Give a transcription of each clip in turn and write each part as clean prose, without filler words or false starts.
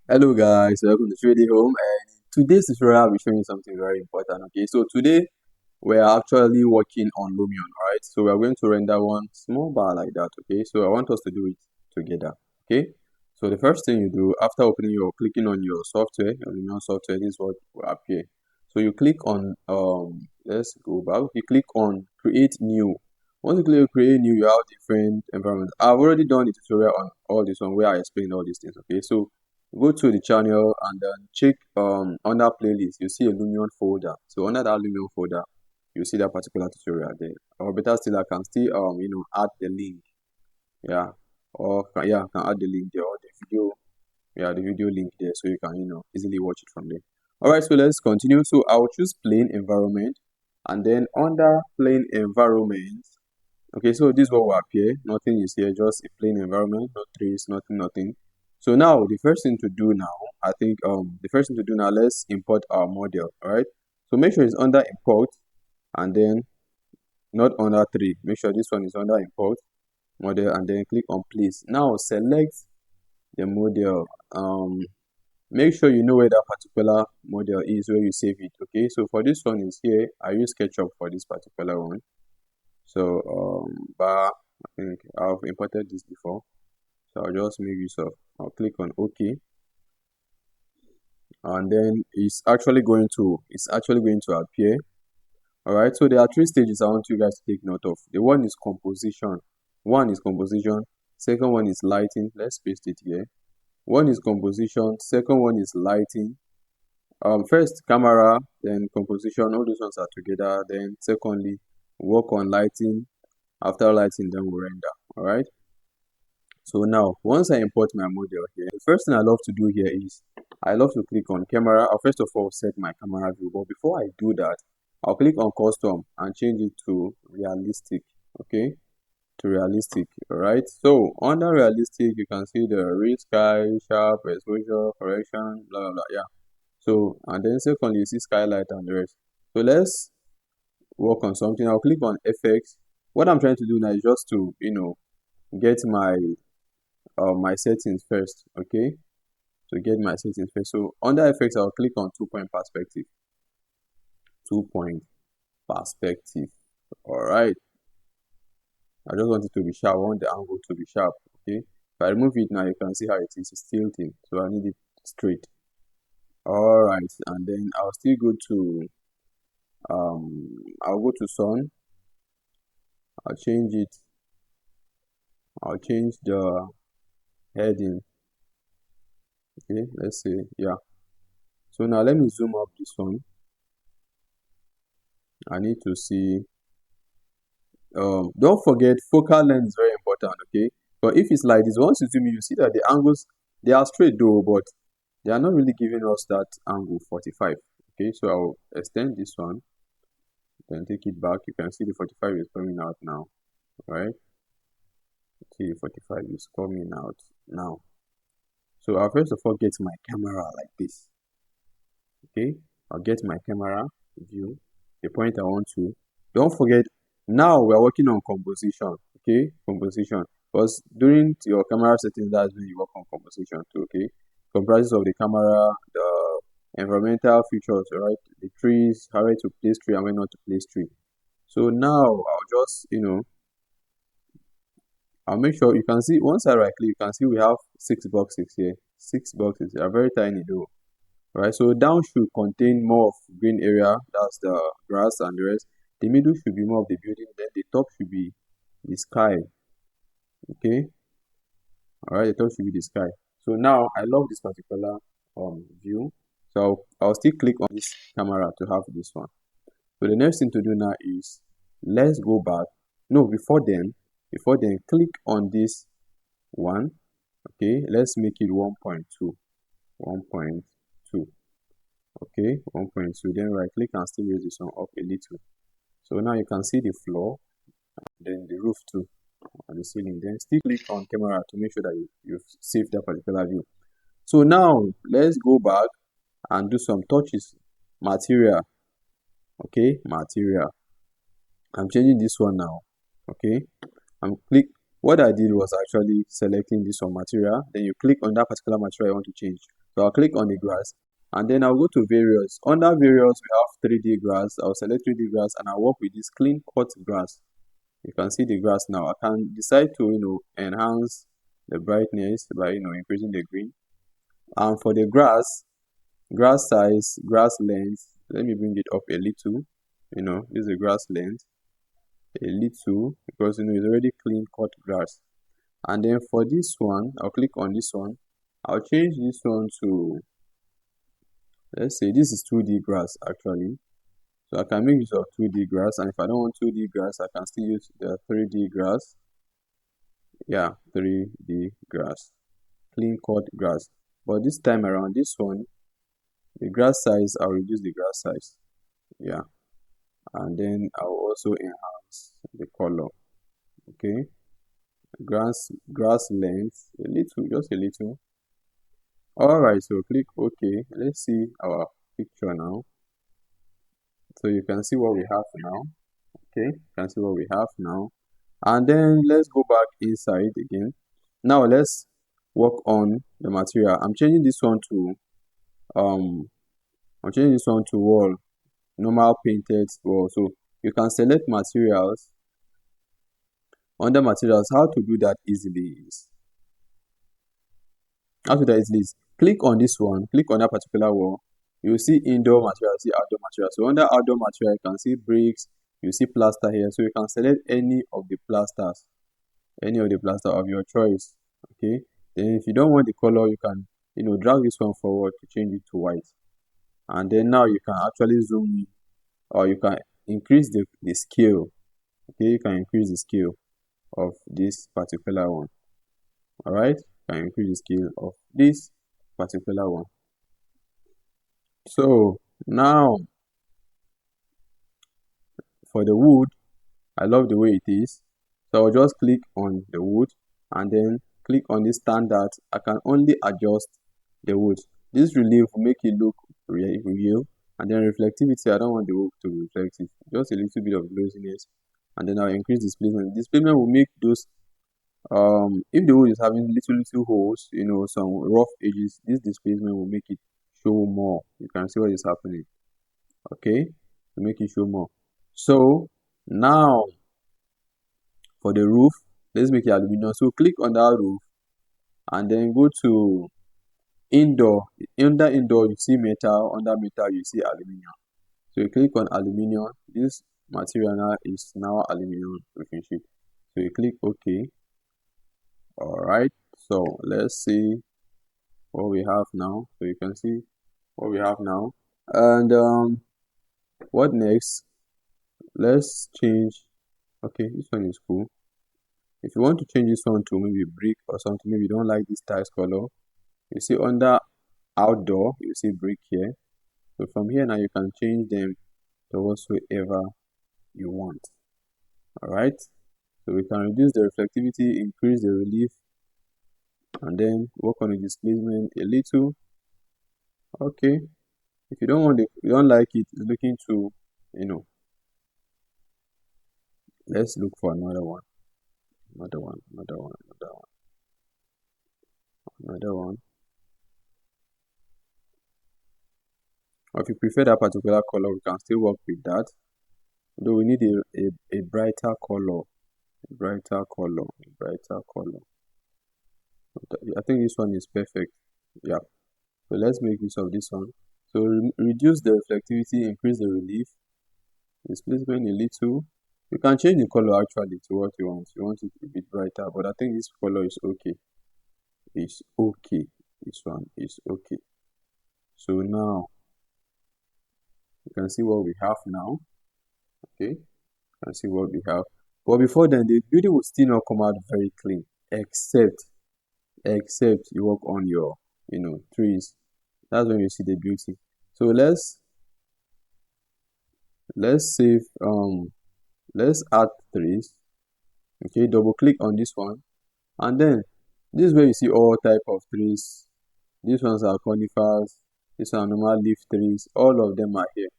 Hello guys, welcome to Trading Home, and today's tutorial I'll be showing you something very important. Okay, so today we are actually working on Lumion, right? So we are going to render one small bar like that. Okay, so I want us to do it together. Okay, so the first thing you do after opening or clicking on your software, your Lumion software, this is what will appear. So you click on let's go back. You click on create new. Once you click on create new, you have different environments. I've already done the tutorial on all this one where I explain all these things. Okay, so go to the channel and then check under playlist. You see a Lumion folder. So under that Lumion folder, you see that particular tutorial there. Or better still, I can still add the link. Yeah. Yeah, I can add the link there or the video. Yeah, the video link there, so you can easily watch it from there. All right, so let's continue. So I'll choose plain environment, and then under plain environment. Okay, so this is what will appear. Nothing is here, just a plain environment, no trees, nothing. So now the first thing to do now, I think the first thing to do now, let's import our model. All right. So make sure it's under import and then not under tree. Make sure this one is under import model and then click on place. Now select the model. Make sure you know where that particular model is where you save it. Okay. So for this one is here. I use SketchUp for this particular one. So bar, I think I've imported this before. So I'll just make use of, I'll click on OK, and then it's actually going to appear. All right, so there are three stages I want you guys to take note of. The one is composition. One is composition. Second one is lighting. Let's paste it here. One is composition. Second one is lighting. First camera, then composition. All those ones are together. Then secondly, work on lighting. After lighting, then we render. All right. So now, once I import my model here, the first thing I love to do here is I love to click on camera. I'll first of all set my camera view, but before I do that, I'll click on custom and change it to realistic. Okay, to realistic. All right. So under realistic, you can see the real sky, sharp, exposure, correction, blah blah blah. Yeah. So and then secondly, you see skylight and the rest. So let's work on something. I'll click on FX. What I'm trying to do now is just to get my settings first. Okay, to get my settings first. So under effects, I'll click on 2 point perspective. 2 point perspective. All right. I just want it to be sharp. I want the angle to be sharp. Okay. If I remove it now, you can see how it is. It's tilting. So I need it straight. All right. And then I'll still go to I'll go to sun. I'll change it. I'll change the heading. Okay. Let's say yeah. So now let me zoom up this one. I need to see. Don't forget focal length is very important. Okay, but if it's like this, once you zoom in, you see that the angles they are straight though, but they are not really giving us that angle 45. Okay, so I'll extend this one, then take it back. You can see the 45 is coming out now, right? See the 45 is coming out now. So I'll first of all get my camera like this. Okay, I'll get my camera view, the point I want to. Don't forget, now we're working on composition. Okay, composition. Because during your camera settings, that's when you work on composition too. Okay, comprises of the camera, the environmental features, right? The trees, how to place tree and when not to place tree. So now I'll just I'll make sure you can see once I right click, you can see we have 6 boxes here. 6 boxes. They are very tiny though. Right, so down should contain more of green area, that's the grass and the rest. The middle should be more of the building, then the top should be the sky. Okay, all right, the top should be the sky. So now I love this particular view, so I'll still click on this camera to have this one. So the next thing to do now is let's go back. No, before then click on this one. Okay, let's make it 1.2. 1.2. Okay, 1.2. Then right click and still raise this one up a little. So now you can see the floor, then the roof too, and the ceiling. Then still click on camera to make sure that you've saved that particular view. So now let's go back and do some touches. Material. Okay, material. I'm changing this one now. Okay, I'm click. What I did was actually selecting this one material. Then you click on that particular material you want to change. So I'll click on the grass, and then I'll go to various. Under various, we have 3D grass. I'll select 3D grass, and I'll work with this clean cut grass. You can see the grass now. I can decide to, enhance the brightness by, increasing the green. And for the grass size, grass length, let me bring it up a little. This is the grass length, a little, because, it's already clean cut grass. And then for this one, I'll click on this one. I'll change this one to, let's say this is 2D grass actually. So I can make use of 2D grass, and if I don't want 2D grass, I can still use the 3D grass. Yeah, 3D grass, clean cut grass. But this time around, this one, the grass size, I'll reduce the grass size. Yeah, and then I'll also enhance the color. Okay, grass length a little, just a little. All right, so click OK. Let's see our picture now. So you can see what we have now. Okay, you can see what we have now. And then let's go back inside again. Now let's work on the material. I'm changing this one to wall, normal painted wall. So you can select materials. Under materials, how to do that easily is click on this one, click on that particular wall. You see indoor material, see outdoor material. So under outdoor material, you can see bricks, you see plaster here. So you can select any of the plasters of your choice. Okay, then if you don't want the color, you can drag this one forward to change it to white. And then now you can actually zoom in, or you can increase the scale. Okay, you can increase the scale of this particular one. All right, you can increase the scale of this particular one. So now for the wood, I love the way it is. So I'll just click on the wood and then click on this standard. I can only adjust the wood. This relief will make it look real. And then reflectivity, I don't want the wood to be reflective. Just a little bit of glossiness. And then I'll increase displacement. Displacement will make those, if the wood is having little holes, some rough edges, this displacement will make it show more. You can see what is happening. Okay, to make it show more. So now for the roof, let's make it aluminum. So click on that roof and then go to indoor. Under indoor, you see metal. Under metal, you see aluminum. So you click on aluminum. This material now is aluminum roofing sheet. So you click OK. All right. So let's see what we have now. So you can see what we have now. And what next? Let's change. Okay, this one is cool. If you want to change this one to maybe brick or something, maybe you don't like this tiles color, you see under outdoor, you see brick here. So from here now you can change them to whatsoever you want. All right. So we can reduce the reflectivity, increase the relief, and then work on the displacement a little. Okay. If you don't like it, it's looking too, let's look for another one. Another one. Or if you prefer that particular color, we can still work with that. Though we need a brighter color. I think this one is perfect. Yeah. So let's make use of this one. So reduce the reflectivity, increase the relief, displacement a little. You can change the color actually to what you want. You want it a bit brighter, but I think this color is okay. It's okay. This one is okay. So now you can see what we have now. Okay, you can see what we have. But before then, the building will still not come out very clean, except you work on your trees. That's when you see the beauty. So let's save let's add trees. Okay, double click on this one, and then this is where you see all type of trees. These ones are conifers, these are normal leaf trees, all of them are here.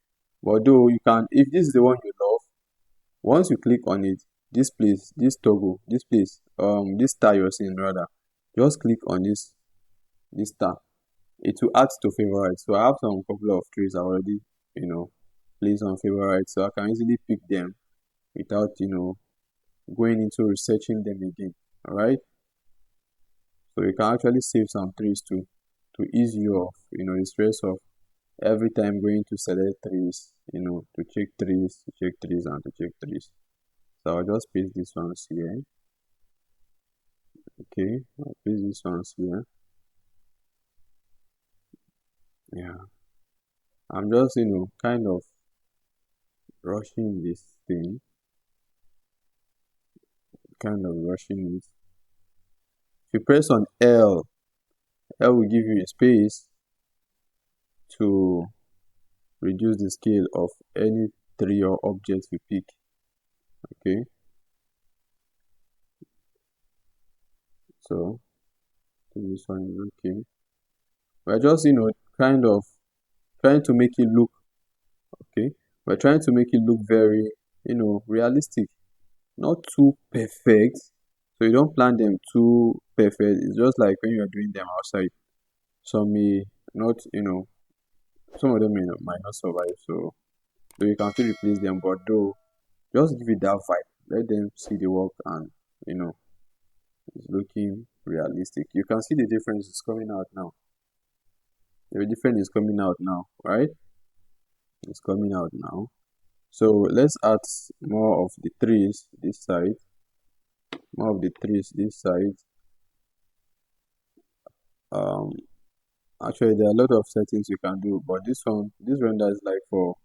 But though you can, if this is the one you love, once you click on it, this place, this toggle, this place, this star you're seeing rather, just click on this star. it will add to favorites. So I have some couple of trees already, placed on favorites, so I can easily pick them without, going into researching them again. All right. So you can actually save some trees to ease you off, the stress of every time going to select trees, to check trees and to check trees. So I'll just paste these ones here. Okay, I'll paste these ones here. Yeah, I'm just, kind of rushing this thing, kind of rushing it. If you press on L will give you a space to reduce the scale of any tree or object you pick. Okay, so this one is okay. We're just, kind of trying to make it look okay. We're trying to make it look very, realistic, not too perfect. So you don't plan them too perfect. It's just like when you're doing them outside. Some may not, some of them might not survive. So you can still replace them, but though, just give it that vibe. Let them see the work and, you know, it's looking realistic. You can see the difference is coming out now. The difference is coming out now, right? It's coming out now. So let's add more of the trees this side, more of the trees this side. Um, Actually, there are a lot of settings you can do, but this render is like for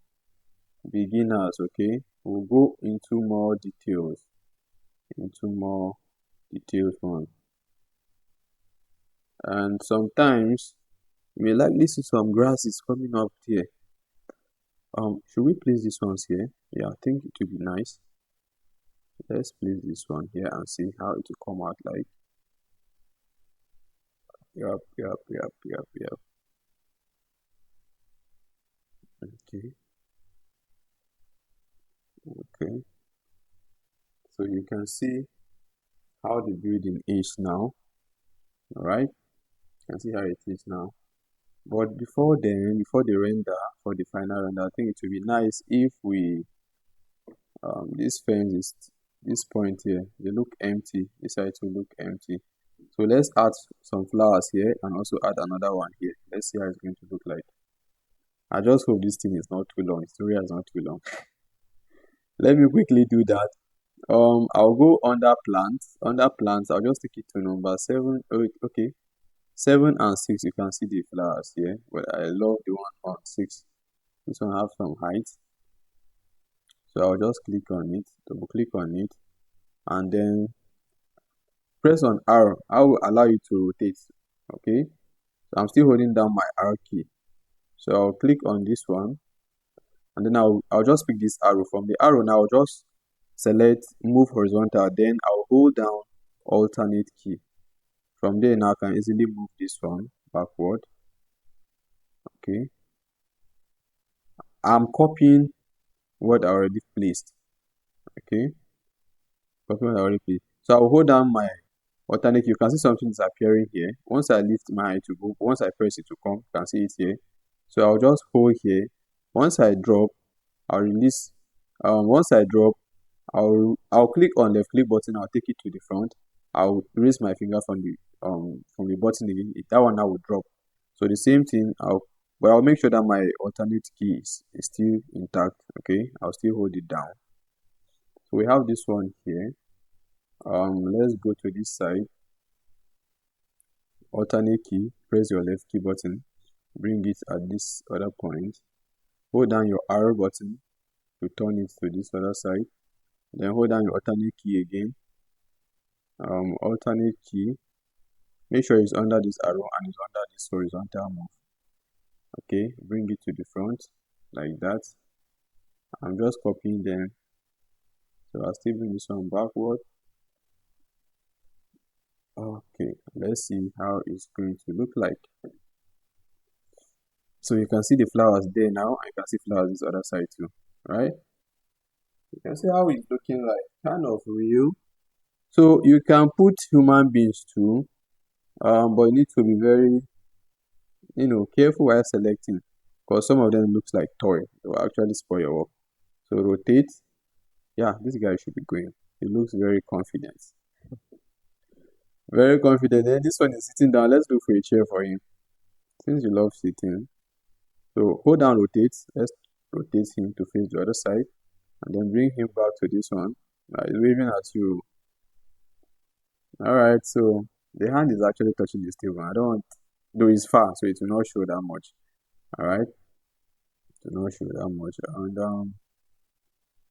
beginners. Okay, we'll go into more details one, and sometimes you may likely see some grasses coming up here. Should we place this ones here? Yeah, I think it would be nice. Let's place this one here and see how it will come out like. Yep. Okay, okay. So you can see how the building is now. All right, you can see how it is now. But before then, before the render, for the final render, I think it would be nice if we this fence is this point here, they look empty. This side will look empty. So let's add some flowers here and also add another one here. Let's see how it's going to look like. I just hope this thing is not too long. The story is not too long. Let me quickly do that. I'll go under plants. Under plants, I'll just take it to number 7. Oh, okay. 7 and 6, you can see the flowers here. But I love the one on 6. This one have some height. So I'll just click on it, double click on it, and then press on R. I will allow you to rotate. Okay. So I'm still holding down my R key. So I'll click on this one, and then I'll just pick this arrow. From the arrow now, I'll just select move horizontal, then I'll hold down alternate key. From there now I can easily move this one backward. Okay, I'm copying what I already placed. Okay, copying what I already placed. So I'll hold down my alternate key. You can see something is appearing here. Once I lift my eye to go, once I press it to come, you can see it here. So I'll just hold here. Once I drop, I'll release. Once I drop, I'll click on left click button. I'll take it to the front. I'll raise my finger from the button again. That one now will drop. So the same thing. I'll make sure that my alternate key is still intact. Okay, I'll still hold it down. So we have this one here. Let's go to this side. Alternate key. Press your left key button. Bring it at this other point. Hold down your arrow button to turn it to this other side. Then hold down your alternate key again. Alternate key. Make sure it's under this arrow and it's under this horizontal move. Okay, bring it to the front like that. I'm just copying them. So I'll still bring this one backward. Okay, let's see how it's going to look like. So you can see the flowers there now. I can see flowers this other side too, right? You can see how it's looking like, kind of real. So you can put human beings too, but you need to be very careful while selecting, because some of them looks like toy. They will actually spoil your work. So rotate. Yeah, this guy should be going. He looks very confident. Very confident. Then this one is sitting down. Let's look for a chair for him. Since you love sitting. So hold down rotate. Let's rotate him to face the other side. And then bring him back to this one. He's waving at you. Alright, so the hand is actually touching the table. I don't want, though it's far, so it will not show that much. Alright, it will not show that much. And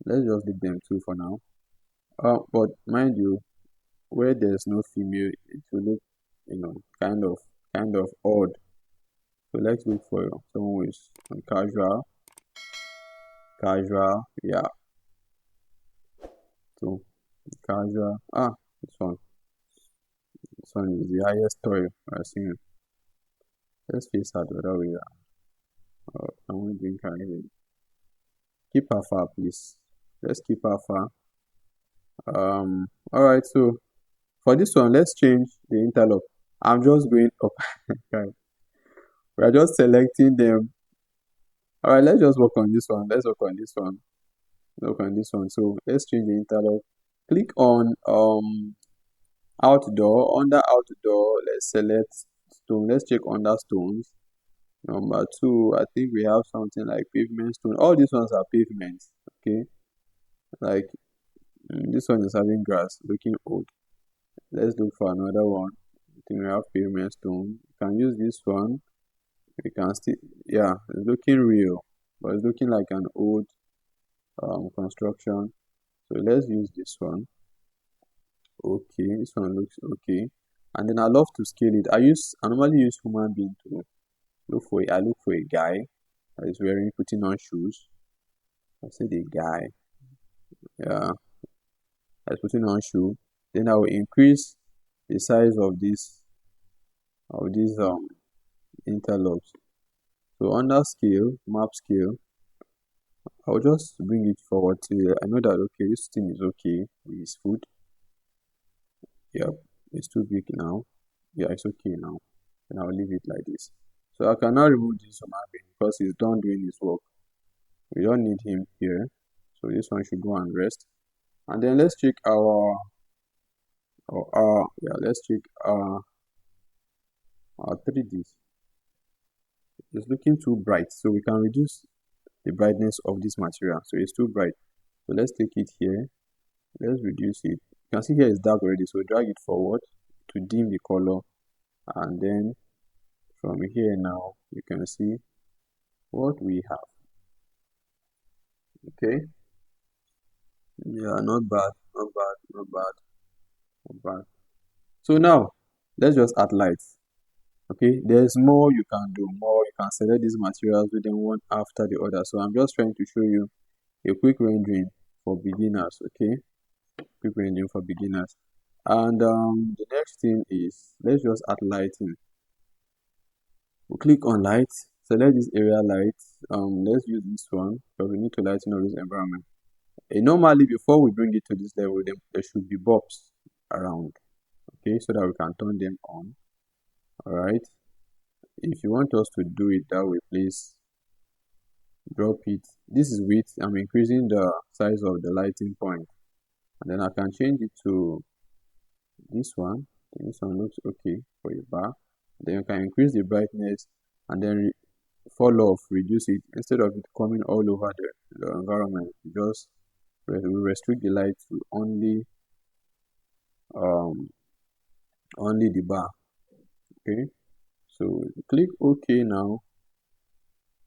let's just leave them two for now. But mind you, where there's no female, it will look, kind of odd. So let's look for someone with some casual, yeah. So casual. This one. This one is the highest toy I've seen. Let's face out the other way around. Can we drink her here? Keep her far, please. Let's keep her far. Alright, so for this one, let's change the interlock. I'm just going up. Guys, we are just selecting them. Alright, let's just work on this one. Let's work on this one. Work on this one. So let's change the interlock. Click on outdoor. Under outdoor, let's select stone. Let's check under stones. Number 2, I think we have something like pavement stone. All these ones are pavements. Okay, like this one is having grass, looking old. Let's look for another one. I think we have pavement stone. You can use this one. We can still, yeah, it's looking real, but it's looking like an old construction. So let's use this one. Okay, this one looks okay. And then I love to scale it. I normally use human being to look for it. I look for a guy that is putting on shoes. I say the guy, yeah, that's putting on shoe. Then I will increase the size of these interlocks. So under scale, map scale, I'll just bring it forward till I know that okay, this thing is okay with his food. Yep, it's too big now. Yeah, it's okay now. And I'll leave it like this. So I can now remove this from my bin because he's done doing his work. We don't need him here. So this one should go and rest. And then let's check let's check our 3Ds. It's looking too bright, so we can reduce the brightness of this material. So it's too bright. So let's take it here. Let's reduce it. You can see here it's dark already, so drag it forward to dim the color. And then from here now, you can see what we have. Okay. Yeah, not bad, not bad, not bad, not bad. So now, let's just add lights. Okay, there's more you can do, more you can select these materials within one after the other. So I'm just trying to show you a quick rendering for beginners. Okay, quick rendering for beginners. And the next thing is let's just add lighting. We'll click on lights, select this area lights. Let's use this one because we need to lighten up this environment. Normally before we bring it to this level, there should be bulbs around. Okay, so that we can turn them on. Alright, if you want us to do it that way, please drop it. This is width. I'm increasing the size of the lighting point, and then I can change it to this one. This one looks okay for a bar. Then you can increase the brightness and then fall off, reduce it instead of it coming all over the environment. Just we restrict the light to only the bar. Okay, so click OK now.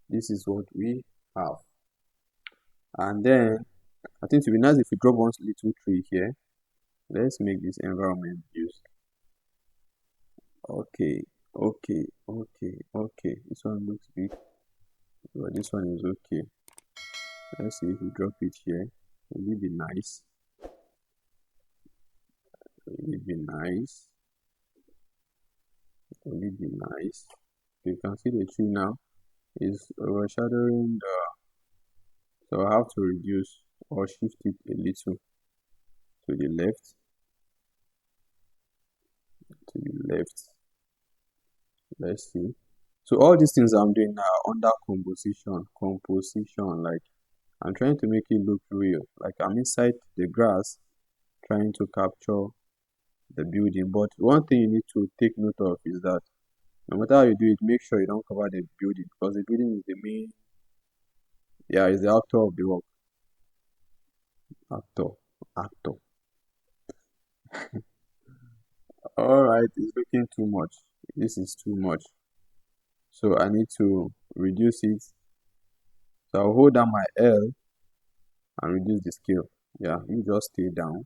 This is what we have. And then I think it would be nice if we drop one little tree here. Let's make this environment use. Okay. This one looks big, but this one is okay. Let's see if we drop it here. Will it be nice? Will it be nice? Will it be nice? You can see the tree now is overshadowing the, so I have to reduce or shift it a little to the left. Let's see. So all these things I'm doing now are under composition. Like I'm trying to make it look real. Like I'm inside the grass trying to capture the building. But one thing you need to take note of is that no matter how you do it, make sure you don't cover the building because the building is the main, yeah, is the actor of the work. Actor, actor. All right, it's looking too much. This is too much. So I need to reduce it. So I'll hold down my L and reduce the scale. Yeah, you just stay down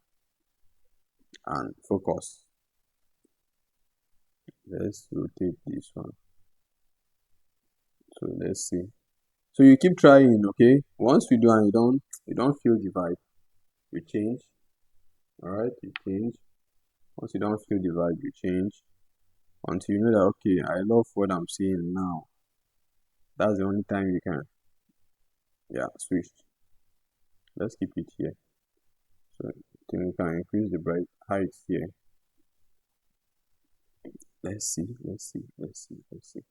and focus. Let's rotate this one. So let's see. So you keep trying, okay? Once you do and you don't feel the vibe, you change. All right, you change. Once you don't feel the vibe, you change until you know that okay, I love what I'm seeing now. That's the only time you can, yeah, switch. Let's keep it here. So then we can increase the bright height here. Let's see, let's see, let's see, let's see.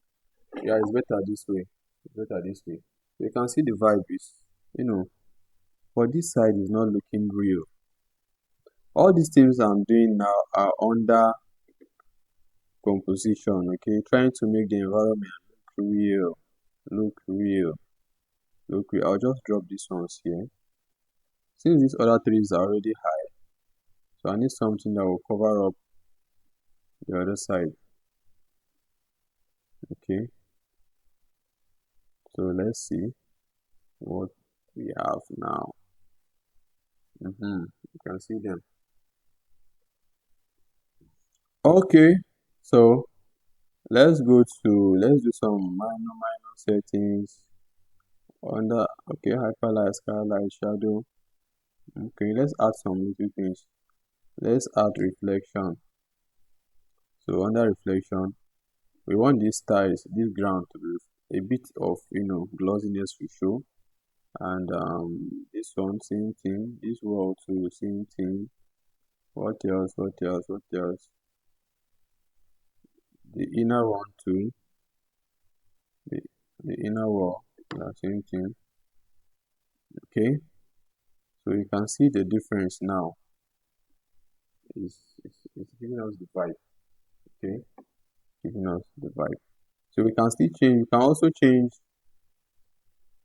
Yeah, it's better this way. It's better this way. You can see the vibe is, you know, but this side is not looking real. All these things I'm doing now are under composition, okay? Trying to make the environment look real, look real, look real. I'll just drop these ones here. Since these other trees are already high, so I need something that will cover up the other side, okay? So let's see what we have now. You can see them. Okay, so let's do some minor settings under, okay, hyperlight, skylight, shadow. Okay, let's add some little things. Let's add reflection. So under reflection, we want these tiles, this ground to be a bit of, glossiness to show. And this one, same thing. This wall too, same thing. What else? What else? What else? The inner one too. The, the inner wall, yeah, same thing. Okay. So you can see the difference now. It's giving us the vibe. Okay, giving us the vibe. So we can still change. We can also change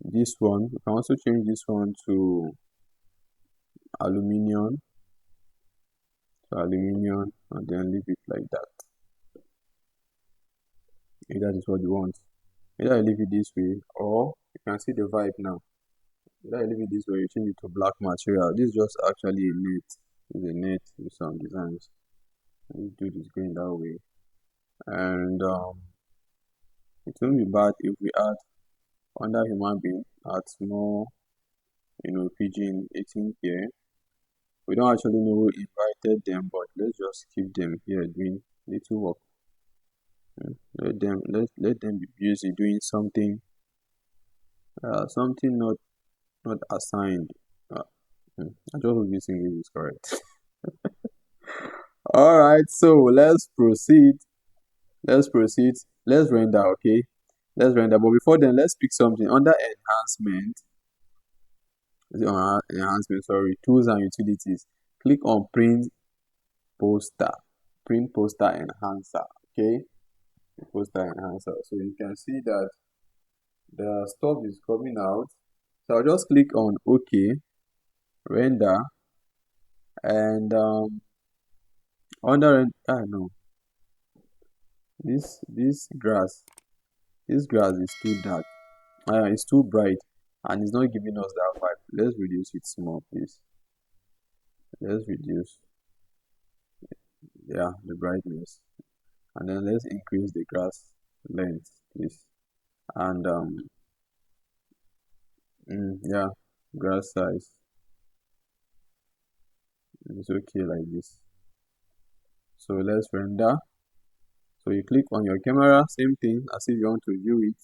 this one. We can also change this one to aluminium. So aluminium, and then leave it like that. If that is what you want. Either I leave it this way, or you can see the vibe now. Either I leave it this way, you change it to black material. This is just actually a net. It's a net with some designs. Let's do this going that way. And it won't be bad if we add under human being, add more, pigeon eating here. We don't actually know who invited them, but let's just keep them here doing little work. Let them be busy doing something, something not assigned. I just hope this English is correct. All right, so let's proceed. Let's proceed. Let's render, okay? Let's render. But before then, let's pick something under enhancement. Enhancement, sorry, tools and utilities. Click on poster, print poster enhancer. Okay, poster enhancer. So you can see that the stuff is coming out. So I'll just click on OK, render, and under no, this grass is too dark. It's too bright, and it's not giving us that vibe. Let's reduce it small, please. Let's reduce, yeah, the brightness, and then let's increase the grass length, please. And yeah, grass size is okay like this. So let's render. So you click on your camera, same thing as if you want to view it,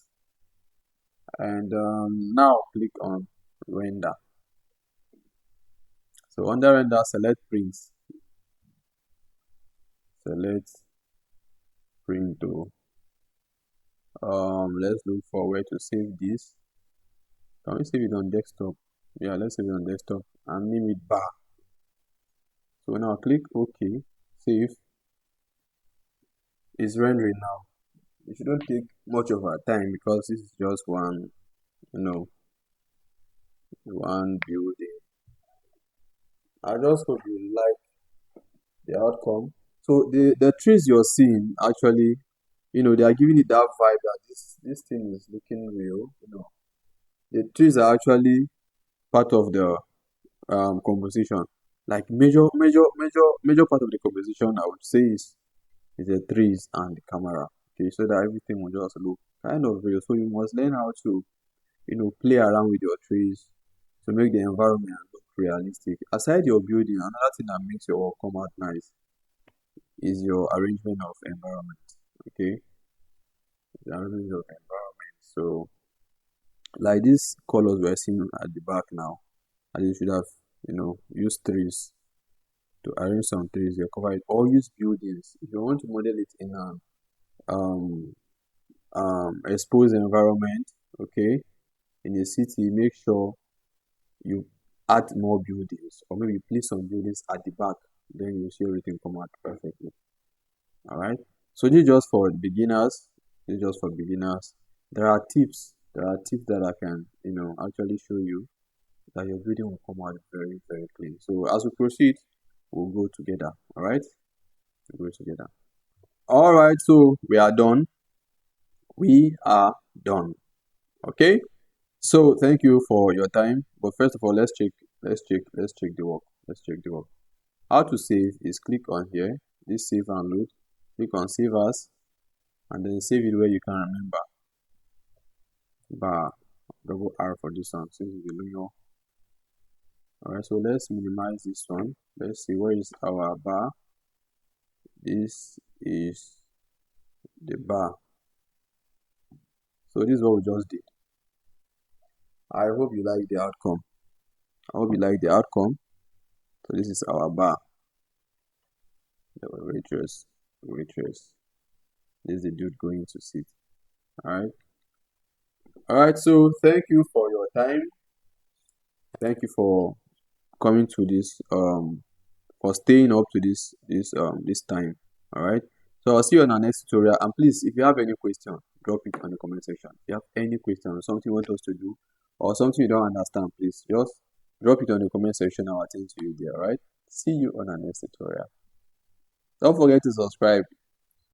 and now click on render. So under render, select print, select print to Let's look for where to save this. Can we save it on desktop? Yeah, let's save it on desktop and name it bar. So now click OK, save. It's rendering now. It shouldn't take much of our time because this is just one, one building. I just hope you like the outcome. So the trees you're seeing actually, they are giving it that vibe that this thing is looking real. The trees are actually part of the composition. Like major part of the composition, I would say is the trees and the camera. Okay, so that everything will just look kind of real. So you must learn how to play around with your trees to make the environment look realistic. Aside your building, another thing that makes your work come out nice is your arrangement of environment. Okay, the arrangement of environment. So, like these colors we're seeing at the back now, and you should have, used trees to arrange some trees. You cover it, or use buildings. If you want to model it in an exposed environment, okay, in a city, make sure you add more buildings, or maybe place some buildings at the back. Then you see everything come out perfectly. All right. So this is just for beginners. This is just for beginners. There are tips. There are tips that I can, actually show you that your building will come out very, very clean. So as we proceed, we'll go together. All right. We'll go together. All right. So we are done. We are done. Okay. So thank you for your time. But first of all, let's check the work. Let's check the work. How to save is click on here, this save and load. Click on save as, and then save it where you can remember. Bar, double R for this one. This is the Lumion. Alright, so let's minimize this one. Let's see where is our bar. This is the bar. So this is what we just did. I hope you like the outcome. I hope you like the outcome. So this is our bar. The waitress. This is the dude going to sit. Alright, so thank you for your time. Thank you for coming to this for staying up to this time. Alright. So I'll see you on our next tutorial. And please, if you have any question, drop it on the comment section. If you have any question or something you want us to do or something you don't understand, please just drop it on the comment section. I'll attend to you there. Alright. See you on our next tutorial. Don't forget to subscribe.